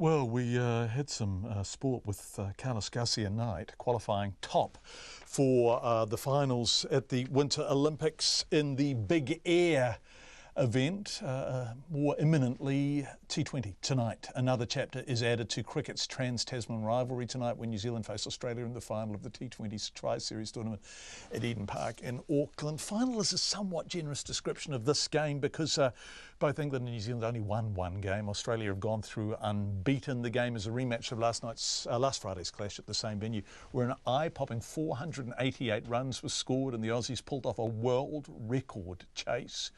Well, we had some sport with Carlos Garcia Knight qualifying top for the finals at the Winter Olympics in the big air event. More imminently, T20 tonight. Another chapter is added to cricket's trans-Tasman rivalry tonight when New Zealand face Australia in the final of the T20 Tri-Series tournament at Eden Park in Auckland. Final is a somewhat generous description of this game because both England and New Zealand only won one game. Australia have gone through unbeaten. The game is a rematch of last Friday's clash at the same venue, where an eye-popping 488 runs were scored and the Aussies pulled off a world record chase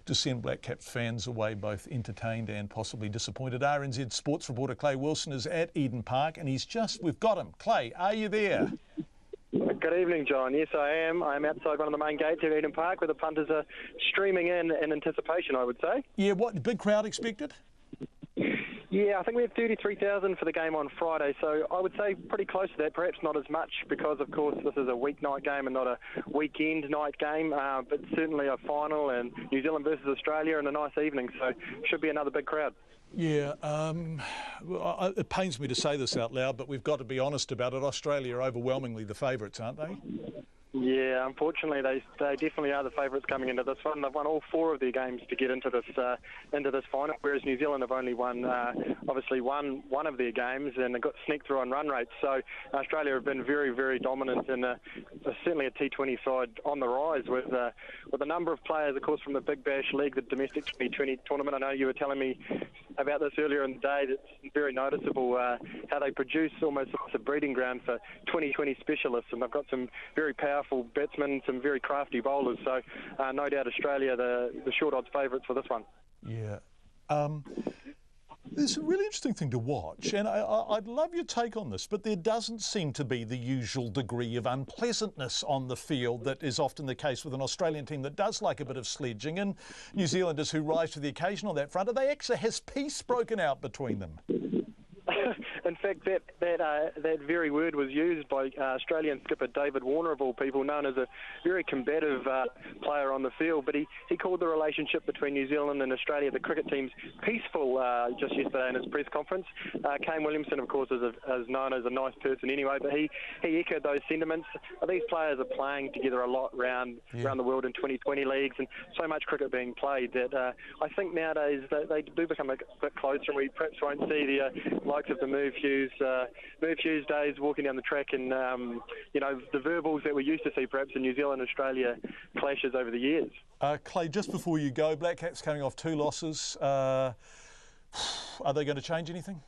to send Black Caps fans away both entertained and possibly disappointed. RNZ sports reporter Clay Wilson is at Eden Park and we've got him. Clay, are you there? Good evening, John. Yes, I am. I'm outside one of the main gates at Eden Park where the punters are streaming in anticipation, I would say. Yeah, what, big crowd expected? Yeah, I think we had 33,000 for the game on Friday, so I would say pretty close to that, perhaps not as much because, of course, this is a weeknight game and not a weekend night game, but certainly a final and New Zealand versus Australia and a nice evening, so should be another big crowd. Yeah, it pains me to say this out loud, but we've got to be honest about it. Australia are overwhelmingly the favourites, aren't they? Yeah, unfortunately, they definitely are the favourites coming into this one. They've won all four of their games to get into this final, whereas New Zealand have only won, obviously, one of their games and they got sneaked through on run rates. So Australia have been very, very dominant and certainly a T20 side on the rise with a number of players, of course, from the Big Bash League, the domestic Twenty20 tournament. I know you were telling me about this earlier in the day. It's very noticeable how they produce almost a breeding ground for Twenty20 specialists, and they've got some very powerful batsmen, some very crafty bowlers, so no doubt Australia the short odds favourites for this one. Yeah. It's a really interesting thing to watch, and I'd love your take on this, but there doesn't seem to be the usual degree of unpleasantness on the field that is often the case with an Australian team that does like a bit of sledging, and New Zealanders who rise to the occasion on that front. Has peace broken out between them? In fact, that very word was used by Australian skipper David Warner, of all people, known as a very combative player on the field. But he called the relationship between New Zealand and Australia, the cricket teams, peaceful just yesterday in his press conference. Kane Williamson, of course, is known as a nice person anyway, but he echoed those sentiments. These players are playing together a lot around the world in Twenty20 leagues, and so much cricket being played that I think nowadays they do become a bit closer, and we perhaps won't see the likes of the Merv Hughes days walking down the track and the verbals that we used to see perhaps in New Zealand and Australia clashes over the years. Clay, just before you go, Black Caps coming off 2 losses. Are they going to change anything?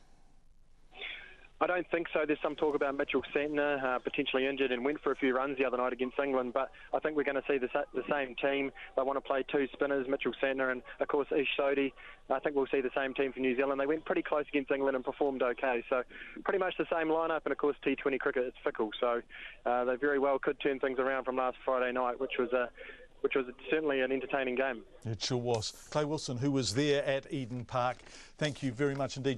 I don't think so. There's some talk about Mitchell Santner potentially injured and went for a few runs the other night against England, but I think we're going to see the same team. They want to play 2 spinners, Mitchell Santner and, of course, Ish Sodhi. I think we'll see the same team for New Zealand. They went pretty close against England and performed okay, so pretty much the same lineup, and, of course, T20 cricket is fickle, so they very well could turn things around from last Friday night, which was certainly an entertaining game. It sure was. Clay Wilson, who was there at Eden Park, thank you very much indeed.